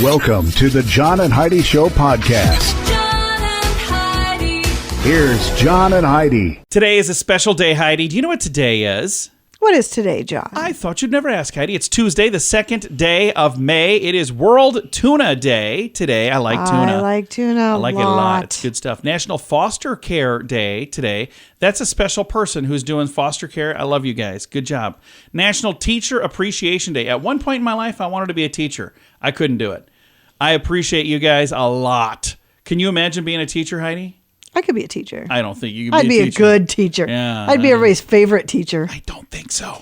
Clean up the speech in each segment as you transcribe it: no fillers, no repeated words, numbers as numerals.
Welcome to the John and Heidi Show podcast. John and Heidi. Here's John and Heidi. Today is a special day, Heidi. Do you know what today is? What is today, John? I thought you'd never ask, Heidi. It's Tuesday, the 2nd day of May. It is World Tuna Day today. I like tuna. I like tuna I like it a lot. It's good stuff. National Foster Care Day today. That's a special person who's doing foster care. I love you guys. Good job. National Teacher Appreciation Day. At one point in my life, I wanted to be a teacher. I couldn't do it. I appreciate you guys a lot. Can you imagine being a teacher, Heidi? I could be a teacher. I don't think you could be I'd be a good teacher. Yeah, I'd be everybody's favorite teacher. I don't think so.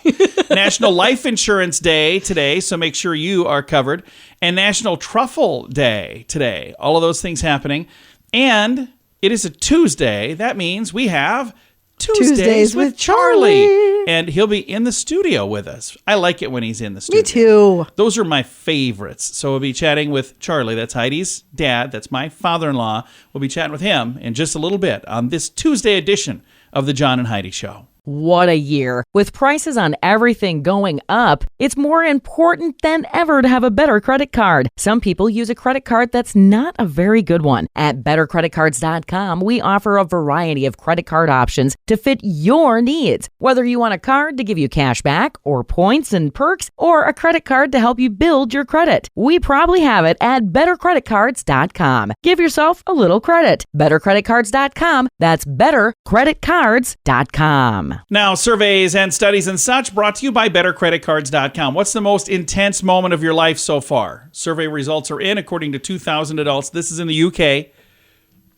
National Life Insurance Day today, so make sure you are covered. And National Truffle Day today. All of those things happening. And it is a Tuesday. That means we have Tuesdays with Charlie. And he'll be in the studio with us. I like it when he's in the studio. Me too. Those are my favorites. So we'll be chatting with Charlie. That's Heidi's dad. That's my father-in-law. We'll be chatting with him in just a little bit on this Tuesday edition of the John and Heidi Show. What a year. With prices on everything going up, it's more important than ever to have a better credit card. Some people use a credit card that's not a very good one. At bettercreditcards.com, we offer a variety of credit card options to fit your needs. Whether you want a card to give you cash back or points and perks, or a credit card to help you build your credit, we probably have it at bettercreditcards.com. Give yourself a little credit. Bettercreditcards.com. That's bettercreditcards.com. Now, surveys and studies and such brought to you by bettercreditcards.com. What's the most intense moment of your life so far? Survey results are in, according to 2,000 adults. This is in the UK.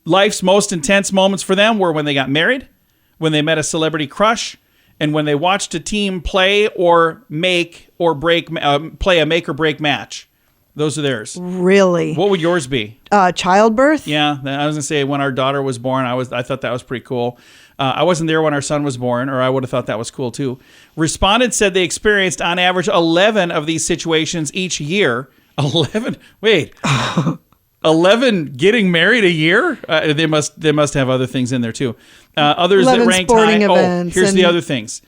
Life's most intense moments for them were when they got married, when they met a celebrity crush, and when they watched a team play or play a make or break match. Those are theirs. Really? What would yours be? Childbirth? Yeah, I was going to say when our daughter was born, I thought that was pretty cool. I wasn't there when our son was born, or I would have thought that was cool too. Respondents said they experienced on average 11 of these situations each year. 11? Wait. 11 getting married a year? They must have other things in there too. Others that ranked high. Events here's the other things.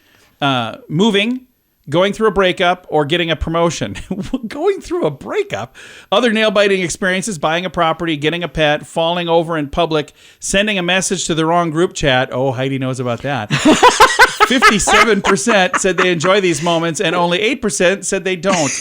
Moving, going through a breakup, or getting a promotion. Going through a breakup. Other nail-biting experiences: buying a property, getting a pet, falling over in public, sending a message to the wrong group chat. Oh, Heidi knows about that. 57% said they enjoy these moments, and only 8% said they don't.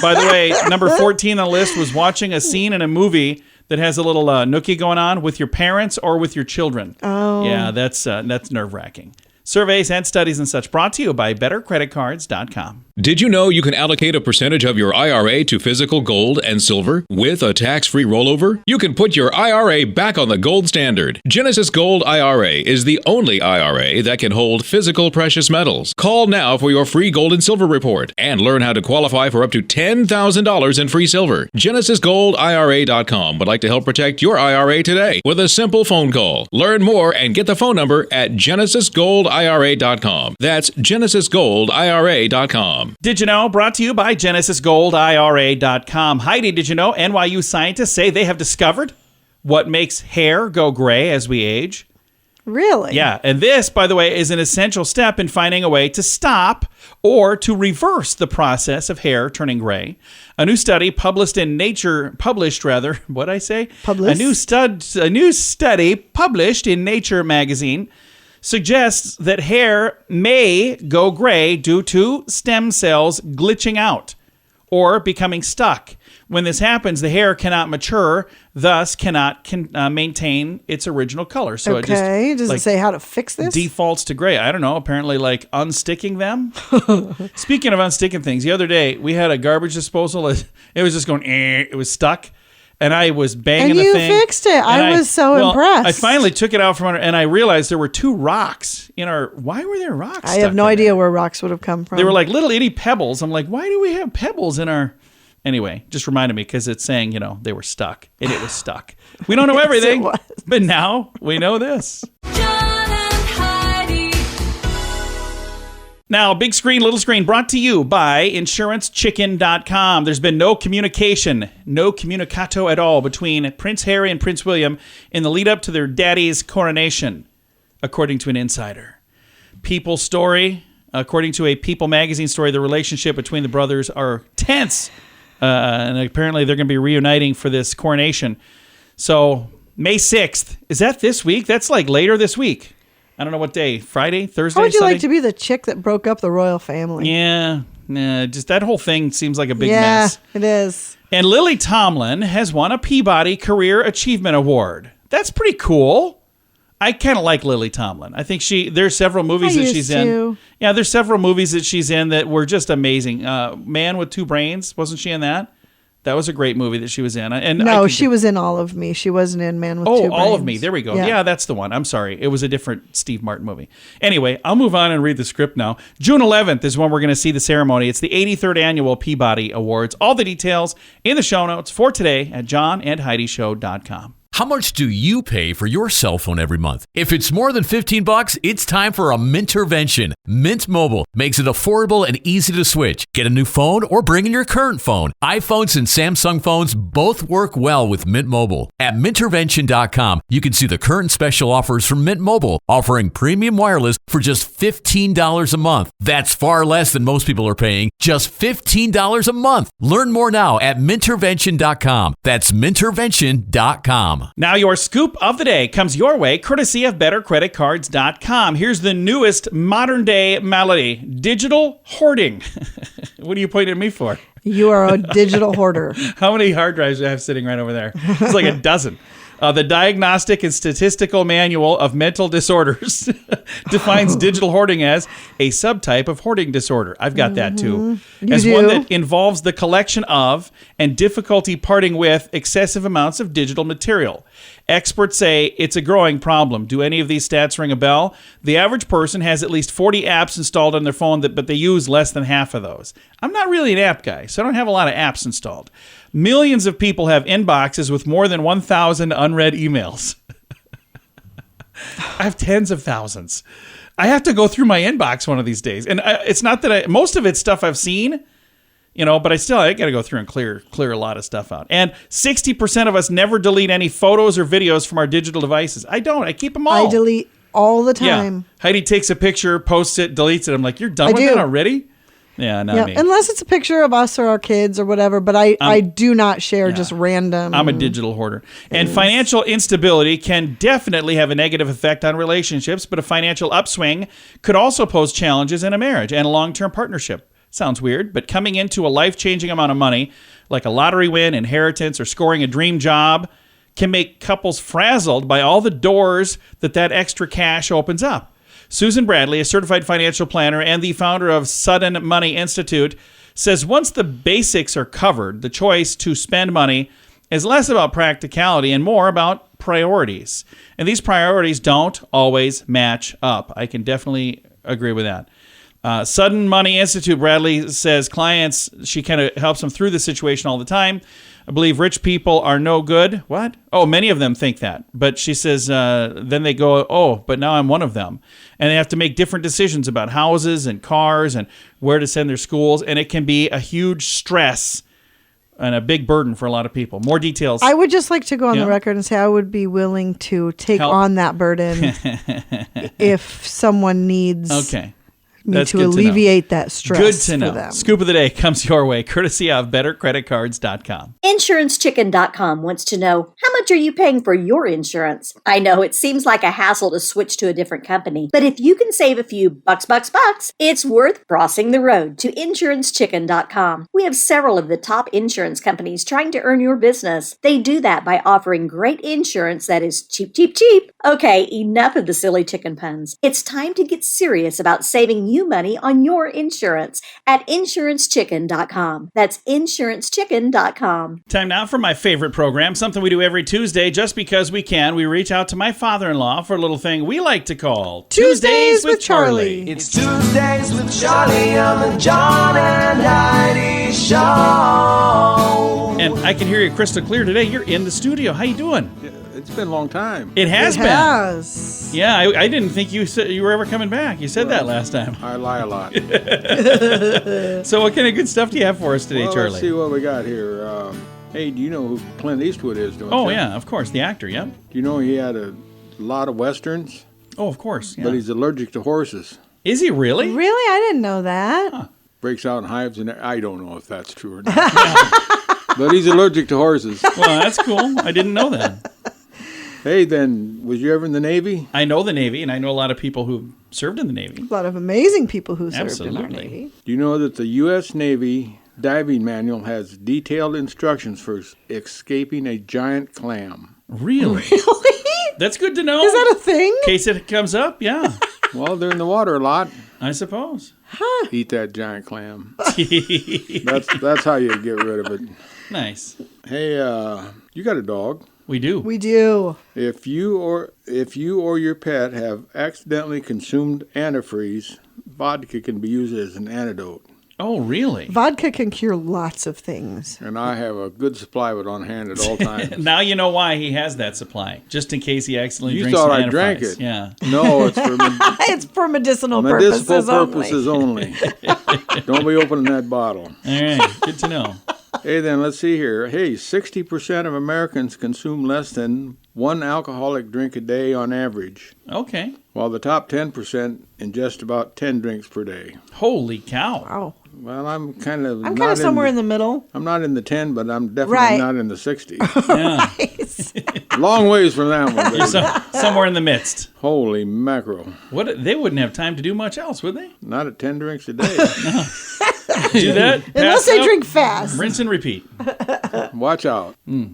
By the way, number 14 on the list was watching a scene in a movie that has a little nookie going on with your parents or with your children. Oh. Yeah, that's nerve-wracking. Surveys and studies and such brought to you by bettercreditcards.com. Did you know you can allocate a percentage of your IRA to physical gold and silver with a tax-free rollover? You can put your IRA back on the gold standard. Genesis Gold IRA is the only IRA that can hold physical precious metals. Call now for your free gold and silver report and learn how to qualify for up to $10,000 in free silver. GenesisGoldIRA.com would like to help protect your IRA today with a simple phone call. Learn more and get the phone number at GenesisGoldIRA.com. That's GenesisGoldIRA.com. Did you know? Brought to you by GenesisGoldIRA.com. Heidi, did you know NYU scientists say they have discovered what makes hair go gray as we age? Really? Yeah, and this, by the way, is an essential step in finding a way to stop or to reverse the process of hair turning gray. A new study published in Nature magazine suggests that hair may go gray due to stem cells glitching out or becoming stuck. When this happens, the hair cannot mature, thus cannot maintain its original color. So okay, it just, does it say how to fix this? Defaults to gray. I don't know, apparently like unsticking them. Speaking of unsticking things, the other day we had a garbage disposal. It was just going, it was stuck. And I was banging the thing. And you fixed it. I was so impressed. I finally took it out from under, and I realized there were 2 rocks in our... Why were there rocks I have no idea where rocks would have come from. They were like little itty pebbles. I'm like, why do we have pebbles in our... Anyway, just reminded me because it's saying, they were stuck. And it was stuck. We don't know everything, Yes, but now we know this. John and Heidi. Now, big screen, little screen, brought to you by InsuranceChicken.com. There's been no communicato at all between Prince Harry and Prince William in the lead up to their daddy's coronation, according to an insider. People story, according to a People magazine story, the relationship between the brothers are tense And apparently they're going to be reuniting for this coronation. So May 6th. Is that this week? That's like later this week. I don't know what day. Friday? Thursday? How would you Sunday? like to be the chick that broke up the royal family? Yeah. Nah, just that whole thing seems like a big Yeah, mess. it is. And Lily Tomlin has won a Peabody Career Achievement Award. That's pretty cool. I kind of like Lily Tomlin. I think there's several movies that she's in. Yeah, there's several movies that she's in that were just amazing. Man with Two Brains, wasn't she in that? That was a great movie that she was in. And she was in All of Me. She wasn't in Man with Two Brains. Oh, All of Me. There we go. Yeah, that's the one. I'm sorry. It was a different Steve Martin movie. Anyway, I'll move on and read the script now. June 11th is when we're going to see the ceremony. It's the 83rd Annual Peabody Awards. All the details in the show notes for today at johnandheidishow.com. How much do you pay for your cell phone every month? If it's more than $15, it's time for a Mintervention. Mint Mobile makes it affordable and easy to switch. Get a new phone or bring in your current phone. iPhones and Samsung phones both work well with Mint Mobile. At Mintervention.com, you can see the current special offers from Mint Mobile, offering premium wireless for just $15 a month. That's far less than most people are paying, just $15 a month. Learn more now at Mintervention.com. That's Mintervention.com. Now your scoop of the day comes your way courtesy of BetterCreditCards.com. Here's the newest modern-day malady, digital hoarding. What are you pointing at me for? You are a digital hoarder. How many hard drives do I have sitting right over there? It's like a dozen. The Diagnostic and Statistical Manual of Mental Disorders defines digital hoarding as a subtype of hoarding disorder. I've got that too. As one that involves the collection of and difficulty parting with excessive amounts of digital material. Experts say it's a growing problem. Do any of these stats ring a bell? The average person has at least 40 apps installed on their phone, but they use less than half of those. I'm not really an app guy, so I don't have a lot of apps installed. Millions of people have inboxes with more than 1,000 unread emails. I have tens of thousands. I have to go through my inbox one of these days. And it's not that most of it's stuff I've seen, but I got to go through and clear a lot of stuff out. And 60% of us never delete any photos or videos from our digital devices. I don't. I keep them all. I delete all the time. Yeah. Heidi takes a picture, posts it, deletes it. I'm like, you're done with it already? Yeah, not me. Unless it's a picture of us or our kids or whatever, but I do not share just random. I'm a digital hoarder. And financial instability can definitely have a negative effect on relationships, but a financial upswing could also pose challenges in a marriage and a long-term partnership. Sounds weird, but coming into a life-changing amount of money, like a lottery win, inheritance, or scoring a dream job, can make couples frazzled by all the doors that extra cash opens up. Susan Bradley, a certified financial planner and the founder of Sudden Money Institute, says once the basics are covered, the choice to spend money is less about practicality and more about priorities. And these priorities don't always match up. I can definitely agree with that. Sudden Money Institute, Bradley says clients, she kind of helps them through the situation all the time. I believe rich people are no good. What? Oh, many of them think that. But she says, then they go, oh, but now I'm one of them. And they have to make different decisions about houses and cars and where to send their schools. And it can be a huge stress and a big burden for a lot of people. More details. I would just like to go on the record and say I would be willing to take on that burden if someone needs me to alleviate that stress. Good to know. For them. Scoop of the day comes your way, courtesy of BetterCreditCards.com. InsuranceChicken.com wants to know, how much are you paying for your insurance? I know it seems like a hassle to switch to a different company, but if you can save a few bucks, it's worth crossing the road to InsuranceChicken.com. We have several of the top insurance companies trying to earn your business. They do that by offering great insurance that is cheap. Okay, enough of the silly chicken puns. It's time to get serious about saving you money on your insurance at InsuranceChicken.com. That's InsuranceChicken.com. Time now for my favorite program, something we do every Tuesday just because we can. We reach out to my father-in-law for a little thing we like to call Tuesdays with Charlie. It's Tuesdays with Charlie on the John and Heidi Show. And I can hear you crystal clear today. You're in the studio. How you doing? It's been a long time. It has been. Yes. Yeah, I didn't think you were ever coming back. You said that last time. I lie a lot. So what kind of good stuff do you have for us today, Charlie? Let's see what we got here. Hey, do you know who Clint Eastwood is? Don't Oh, you? yeah, of course. The actor, yeah. Do you know he had a lot of Westerns? Oh, of course, yeah. But he's allergic to horses. Is he really? Really? I didn't know that. Huh. breaks out in hives, and I don't know if that's true or not. But he's allergic to horses. Well, that's cool. I didn't know that. Hey, then, was you ever in the Navy? I know the Navy, and I know a lot of people who served in the Navy. A lot of amazing people who served in our Absolutely. Navy. Do you know that the U.S. Navy diving manual has detailed instructions for escaping a giant clam? Really? That's good to know. Is that a thing? In case it comes up, yeah. Well, they're in the water a lot. I suppose. Eat that giant clam. That's how you get rid of it. Nice. Hey, you got a dog. We do. We do. If you or your pet have accidentally consumed antifreeze, vodka can be used as an antidote. Oh, really? Vodka can cure lots of things. And I have a good supply of it on hand at all times. Now you know why he has that supply, just in case he accidentally You drinks thought some I drank antifreeze. it. Yeah. No, it's for It's for medicinal medicinal purposes only. Don't be opening that bottle. All right. Good to know. Hey, then, let's see here. Hey, 60% of Americans consume less than one alcoholic drink a day on average, Okay. while the top 10% ingest about 10 drinks per day. Holy cow. Wow. Well, I'm kind of somewhere in the middle. I'm not in the 10, but I'm definitely Right. not in the 60. Yeah. Long ways from that one, baby. Somewhere in the midst. Holy mackerel. What? They wouldn't have time to do much else, would they? Not at 10 drinks a day. Do that? Unless pass they out, drink fast. Rinse and repeat. Watch out. Hey,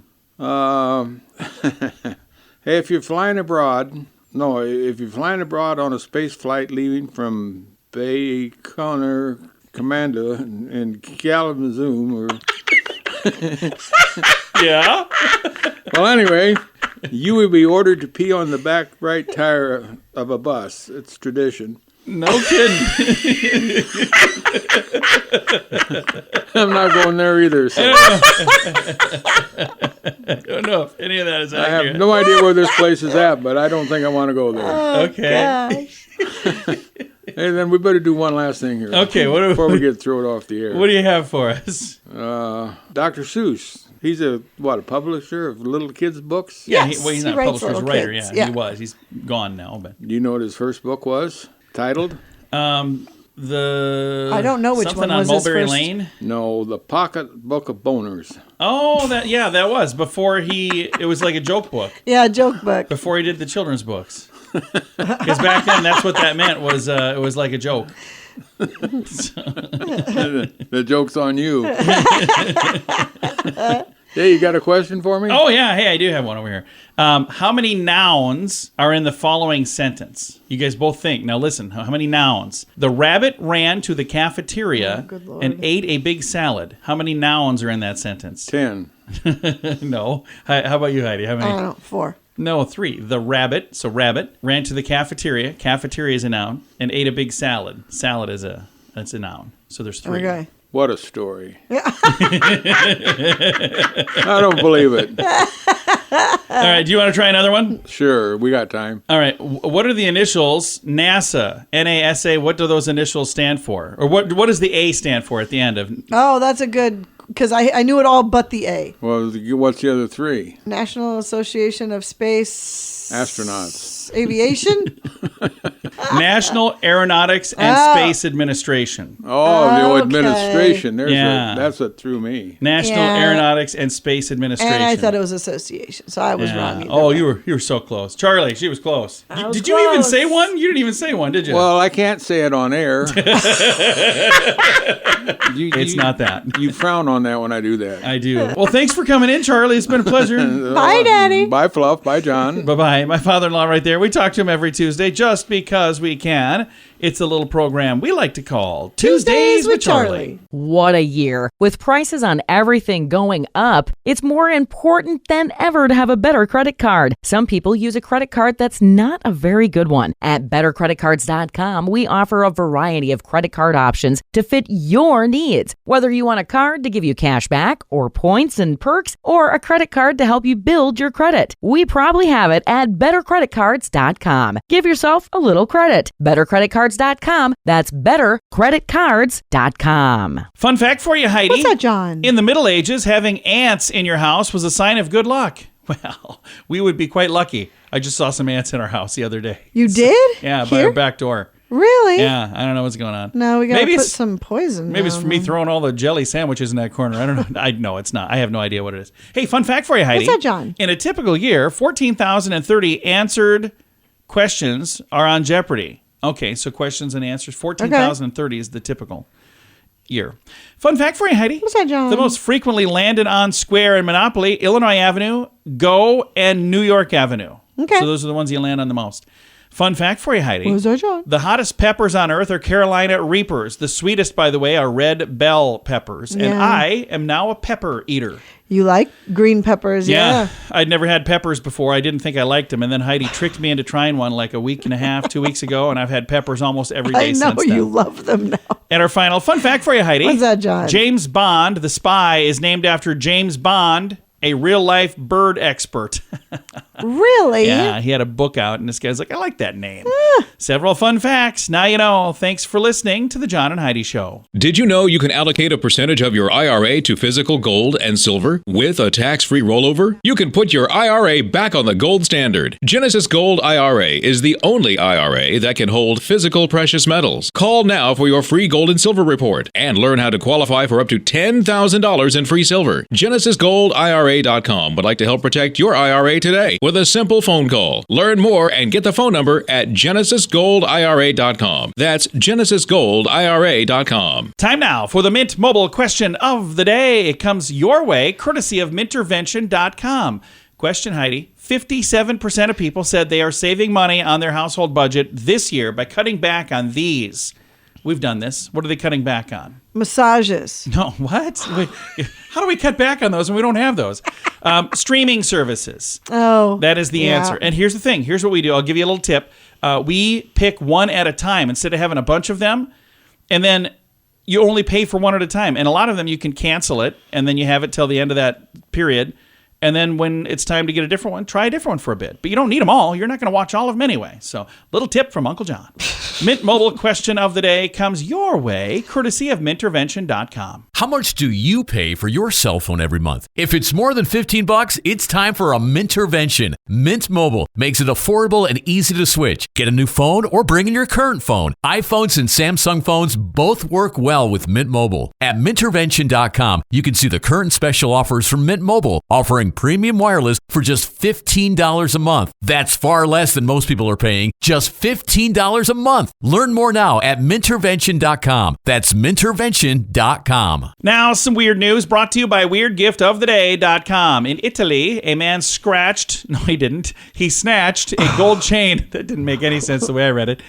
if you're flying abroad on a space flight leaving from Baikonur Commando in Kalamazoo, or Yeah. well, anyway, you will be ordered to pee on the back right tire of a bus. It's tradition. No kidding. I'm not going there either. So I don't know if any of that is I accurate. have no idea where this place is at, but I don't think I want to go there. Okay. Hey, then we better do one last thing here. Okay. Before we get thrown off the air. What do you have for us? Dr. Seuss. He's a publisher of little kids' books? Yeah. Yes, He's he not a writes publisher. He's a little writer. kids. Yeah, Yeah. he was. He's gone now. But Do you know what his first book was? Titled? I don't know which something one on was his Mulberry first. Lane. No, The Pocket Book of Boners. Oh, that was before it was like a joke book. Yeah, joke book. Before he did the children's books. Because back then, that's what that meant was it was like a joke. The joke's on you. Hey, you got a question for me? Oh, yeah. Hey, I do have one over here. How many nouns are in the following sentence? You guys both think. Now listen, how many nouns? The rabbit ran to the cafeteria good Lord. and ate a big salad. How many nouns are in that sentence? 10. No. How about you, Heidi? How many? I don't know, 4. No, 3. The rabbit, so rabbit, ran to the cafeteria. Cafeteria is a noun. And ate a big salad. Salad that's a noun. So there's 3. Okay. What a story. I don't believe it. All right, do you want to try another one? Sure, we got time. All right, what are the initials? NASA, NASA, what do those initials stand for? Or what does the A stand for at the end of? Oh, that's a good, because I knew it all but the A. Well, what's the other 3? National Association of Space... Astronauts. Aviation? National Aeronautics and Space Administration. Oh, the Okay. administration. Yeah. That's what threw me. National Yeah. Aeronautics and Space Administration. And I thought it was association, so I was Yeah. wrong. Either Oh, way. you were so close. Charlie, she was close. was Did you even close. say one? You didn't even say one, did you? Well, I can't say it on air. It's not that. You frown on that when I do that. I do. Well, thanks for coming in, Charlie. It's been a pleasure. Bye, Daddy. Bye, Fluff. Bye, John. Bye-bye. My father-in-law right there. We talk to him every Tuesday just because we can. It's a little program we like to call Tuesdays with Charlie. What a year. With prices on everything going up, it's more important than ever to have a better credit card. Some people use a credit card that's not a very good one. At bettercreditcards.com, we offer a variety of credit card options to fit your needs. Whether you want a card to give you cash back or points and perks, or a credit card to help you build your credit, we probably have it at bettercreditcards.com. Give yourself a little credit. bettercreditcards.com. That's bettercreditcards.com. Fun fact for you, Heidi. What's that, John? In the Middle Ages, having ants in your house was a sign of good luck. Well, we would be quite lucky. I just saw some ants in our house the other day. You did? Yeah, by Here? our back door. Really? Yeah, I don't know what's going on. No, we got to put some poison. Maybe it's for me throwing all the jelly sandwiches in that corner. I don't know. No, it's not. I have no idea what it is. Hey, fun fact for you, Heidi. What's that, John? In a typical year, 14,030 answered questions are on Jeopardy. Okay, so questions and answers. 14,030 is the typical year. Fun fact for you, Heidi. What's that, John? The most frequently landed on square in Monopoly, Illinois Avenue, Go, and New York Avenue. Okay. So those are the ones you land on the most. Fun fact for you, Heidi. What's that, John? The hottest peppers on earth are Carolina Reapers. The sweetest, by the way, are red bell peppers. Yeah. And I am now a pepper eater. You like green peppers, yeah. I'd never had peppers before. I didn't think I liked them. And then Heidi tricked me into trying one like a week and a half, 2 weeks ago. And I've had peppers almost every day since then. I know you love them now. And our final fun fact for you, Heidi. What's that, John? James Bond, the spy, is named after James Bond, a real-life bird expert. Really? Yeah, he had a book out, and this guy's like, I like that name. Several fun facts. Now you know. Thanks for listening to The John and Heidi Show. Did you know you can allocate a percentage of your IRA to physical gold and silver with a tax-free rollover? You can put your IRA back on the gold standard. Genesis Gold IRA is the only IRA that can hold physical precious metals. Call now for your free gold and silver report and learn how to qualify for up to $10,000 in free silver. GenesisGoldIRA.com would like to help protect your IRA today with a simple phone call. Learn more and get the phone number at GenesisGoldIRA.com. That's GenesisGoldIRA.com. Time now for the Mint Mobile question of the day. It comes your way, courtesy of Mintervention.com. Question, Heidi. 57% of people said they are saving money on their household budget this year by cutting back on these. We've done this. What are they cutting back on? Massages. No, what? Wait, how do we cut back on those when we don't have those? Streaming services. Oh. That is the answer. And here's the thing. Here's what we do. I'll give you a little tip. We pick one at a time instead of having a bunch of them. And then you only pay for one at a time. And a lot of them you can cancel it, and then you have it till the end of that period. And then when it's time to get a different one, try a different one for a bit. But you don't need them all. You're not going to watch all of them anyway. So, little tip from Uncle John. Mint Mobile question of the day comes your way, courtesy of Mintervention.com. How much do you pay for your cell phone every month? If it's more than $15, it's time for a Mintervention. Mint Mobile makes it affordable and easy to switch. Get a new phone or bring in your current phone. iPhones and Samsung phones both work well with Mint Mobile. At Mintervention.com, you can see the current special offers from Mint Mobile, offering premium wireless for just $15 a month. That's far less than most people are paying, just $15 a month. Learn more now at Mintervention.com. That's Mintervention.com. Now, some weird news brought to you by WeirdGiftOfTheDay.com. In Italy, a man he snatched a gold chain. That didn't make any sense the way I read it.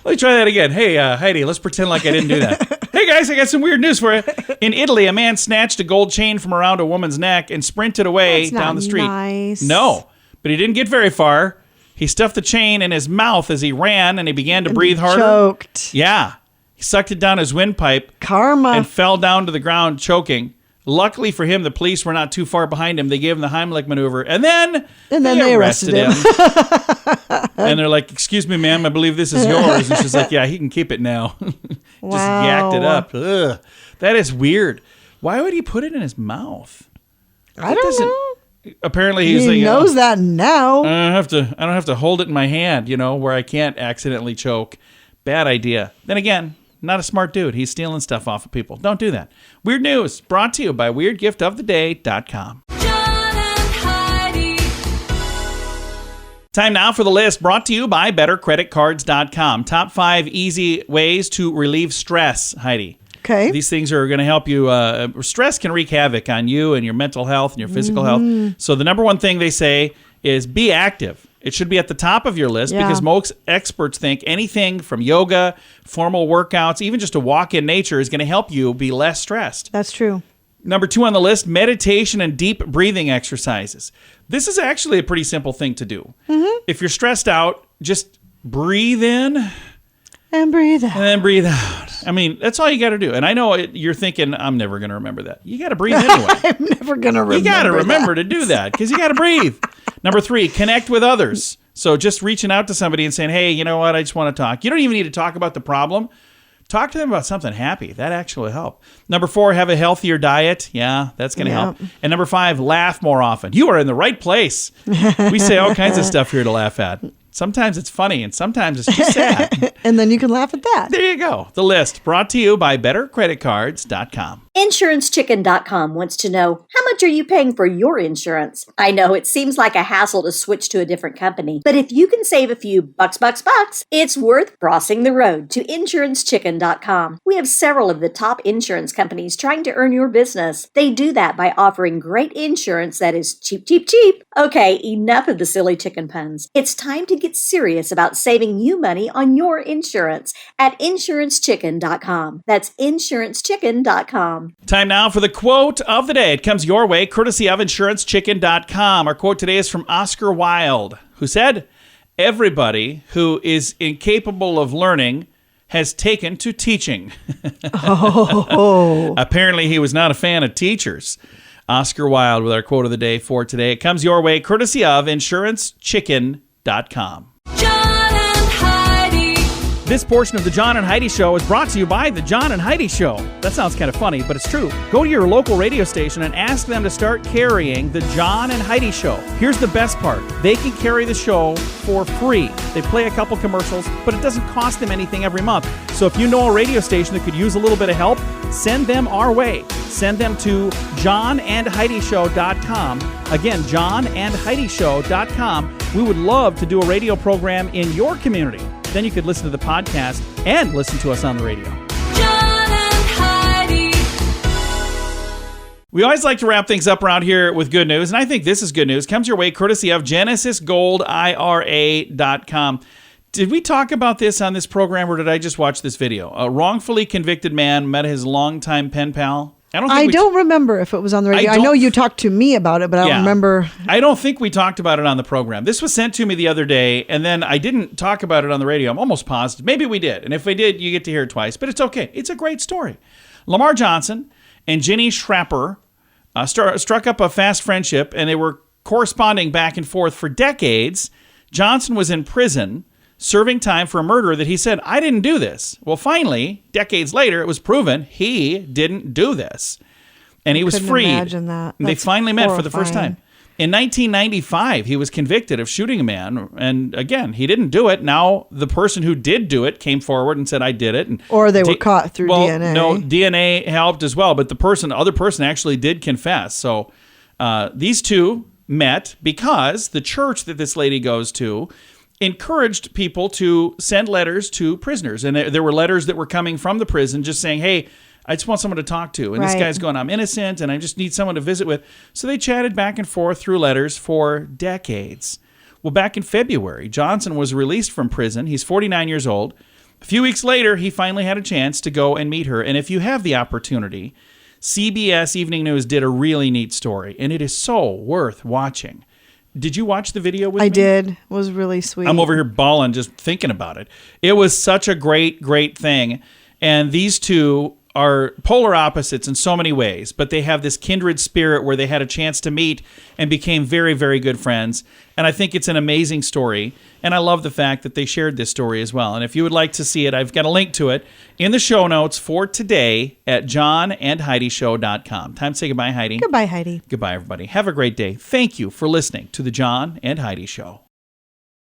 Let me try that again. Hey, Heidi, let's pretend like I didn't do that. Hey, guys, I got some weird news for you. In Italy, a man snatched a gold chain from around a woman's neck and sprinted away down the street. Nice. No, but he didn't get very far. He stuffed the chain in his mouth as he ran, and he began to breathe harder. Choked. Yeah. He sucked it down his windpipe. Karma. And fell down to the ground choking. Luckily for him, the police were not too far behind him. They gave him the Heimlich maneuver, and then they arrested him. And they're like, "Excuse me, ma'am, I believe this is yours." And she's like, "Yeah, he can keep it now." Just yacked it up. Ugh. That is weird. Why would he put it in his mouth? I don't know. Apparently, he knows that now. I don't have to hold it in my hand, where I can't accidentally choke. Bad idea. Then again, not a smart dude. He's stealing stuff off of people. Don't do that. Weird news brought to you by WeirdGiftOfTheDay.com. John and Heidi. Time now for the list brought to you by BetterCreditCards.com. Top 5 easy ways to relieve stress, Heidi. Okay. These things are going to help you. Stress can wreak havoc on you and your mental health and your physical health. So the number one thing they say is be active. It should be at the top of your list because most experts think anything from yoga, formal workouts, even just a walk in nature is going to help you be less stressed. That's true. Number 2 on the list, meditation and deep breathing exercises. This is actually a pretty simple thing to do. If you're stressed out, just breathe in and breathe out. And then breathe out. I mean, that's all you got to do. And I know you're thinking, I'm never going to remember that. You got to breathe anyway. I'm never going to remember You got to remember to do that because you got to breathe. Number 3, connect with others. So just reaching out to somebody and saying, hey, you know what? I just want to talk. You don't even need to talk about the problem. Talk to them about something happy. That actually will help. Number 4, have a healthier diet. Yeah, that's going to help. And number 5, laugh more often. You are in the right place. We say all kinds of stuff here to laugh at. Sometimes it's funny and sometimes it's just sad. And then you can laugh at that. There you go. The list brought to you by bettercreditcards.com. InsuranceChicken.com wants to know, how much are you paying for your insurance? I know it seems like a hassle to switch to a different company, but if you can save a few bucks, it's worth crossing the road to InsuranceChicken.com. We have several of the top insurance companies trying to earn your business. They do that by offering great insurance that is cheap, cheap, cheap. Okay, enough of the silly chicken puns. It's time to get serious about saving you money on your insurance at InsuranceChicken.com. That's InsuranceChicken.com. Time now for the quote of the day. It comes your way, courtesy of InsuranceChicken.com. Our quote today is from Oscar Wilde, who said, "Everybody who is incapable of learning has taken to teaching." Oh. Apparently, he was not a fan of teachers. Oscar Wilde with our quote of the day for today. It comes your way, courtesy of InsuranceChicken.com. John and Heidi. This portion of the John and Heidi Show is brought to you by the John and Heidi Show. That sounds kind of funny, but it's true. Go to your local radio station and ask them to start carrying the John and Heidi Show. Here's the best part. They can carry the show for free. They play a couple commercials, but it doesn't cost them anything every month. So if you know a radio station that could use a little bit of help, send them our way. Send them to johnandheidishow.com. Again, johnandheidishow.com. We would love to do a radio program in your community. Then you could listen to the podcast and listen to us on the radio. John and Heidi. We always like to wrap things up around here with good news, and I think this is good news. Comes your way courtesy of GenesisGoldIRA.com. Did we talk about this on this program, or did I just watch this video? A wrongfully convicted man met his longtime pen pal. I don't remember if it was on the radio. I know you talked to me about it, but I don't remember. I don't think we talked about it on the program. This was sent to me the other day, and then I didn't talk about it on the radio. I'm almost positive. Maybe we did. And if we did, you get to hear it twice. But it's okay. It's a great story. Lamar Johnson and Ginny Schrapper struck up a fast friendship, and they were corresponding back and forth for decades. Johnson was in prison, serving time for a murder that he said, "I didn't do this." Well, finally, decades later, it was proven he didn't do this. And he was freed. Imagine that. They finally met for the first time. In 1995, he was convicted of shooting a man. And again, he didn't do it. Now, the person who did do it came forward and said, "I did it." And or they were caught through DNA. No, DNA helped as well. But the other person actually did confess. So these two met because the church that this lady goes to encouraged people to send letters to prisoners. And there were letters that were coming from the prison just saying, "Hey, I just want someone to talk to." And this guy's going, "I'm innocent and I just need someone to visit with." So they chatted back and forth through letters for decades. Well, back in February, Johnson was released from prison. He's 49 years old. A few weeks later, he finally had a chance to go and meet her. And if you have the opportunity, CBS Evening News did a really neat story, and it is so worth watching. Did you watch the video with me? I did. It was really sweet. I'm over here bawling just thinking about it. It was such a great, great thing. And these two are polar opposites in so many ways, but they have this kindred spirit where they had a chance to meet and became very, very good friends. And I think it's an amazing story. And I love the fact that they shared this story as well. And if you would like to see it, I've got a link to it in the show notes for today at johnandheidishow.com. Time to say goodbye, Heidi. Goodbye, Heidi. Goodbye, everybody. Have a great day. Thank you for listening to the John and Heidi Show.